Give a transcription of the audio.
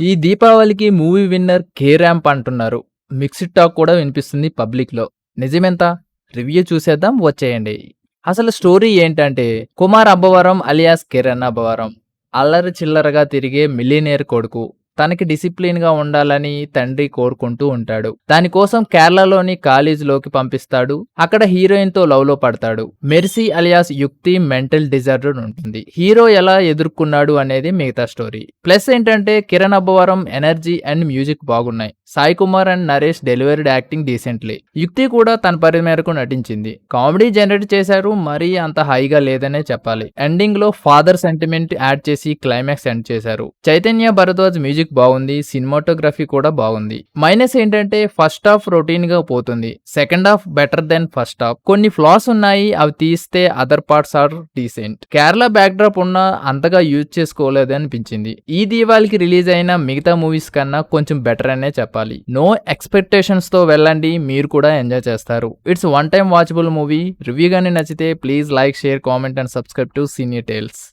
ఈ దీపావళికి movie winner 'K ramp' అంటున్నారు. మిక్స్డ్ టాక్ కూడా వినిపిస్తుంది పబ్లిక్‌లో. నిజమెంత? రివ్యూ చూసేద్దాం వచ్చేయండి. అసలు స్టోరీ ఏంటంటే, కుమార్ అబ్బవరం అలియాస్ కిరణ్ అబ్బవరం అల్లరి చిల్లరగా తిరిగే మిలియనేర్ కొడుకు. తనకి డిసిప్లిన్‌గా ఉండాలని తండ్రి కోరుకుంటూ ఉంటాడు. దానికోసం కేరళలోని కాలేజీలోకి పంపిస్తాడు. అక్కడ హీరోయిన్‌తో లవ్‌లో పడతాడు. Mercy alias Yukti mental disorder ఉంటుంది. హీరో ఎలా ఎదుర్కొన్నాడు అనేది మిగతా స్టోరీ. ప్లస్ ఏంటంటే Kiran Abbavaram energy and music బాగున్నాయి. Sai Kumar and Naresh delivered acting decently. Yukti కూడా తన పరి మేరకు నటించింది. కామెడీ జనరేట్ చేశారు, మరీ అంత హైగా లేదనే చెప్పాలి. ఎండింగ్ లో ఫాదర్ సెంటిమెంట్ యాడ్ చేసి క్లైమాక్స్ ఎండ్ చేశారు. చైతన్య భరద్వాజ్ మ్యూజిక్ బాగుంది, సినిమాటోగ్రఫీ కూడా బాగుంది. మైనస్ ఏంటంటే ఫస్ట్ హాఫ్ రొటీన్ గా పోతుంది, second half better than first half. కొన్ని ఫ్లాస్ ఉన్నాయి, అవి తీస్తే other parts are decent. Kerala backdrop ఉన్నా అంతగా యూజ్ చేసుకోలేదు అనిపించింది. ఈ దీవాళికి రిలీజ్ అయిన మిగతా మూవీస్ కన్నా కొంచెం బెటర్ అనే చెప్పాలి. నో ఎక్స్పెక్టేషన్స్ తో వెళ్ళండి, మీరు కూడా ఎంజాయ్ చేస్తారు. It's one time watchable movie. Review గానీ నచ్చితే please like, share, comment and subscribe to Senior tiles.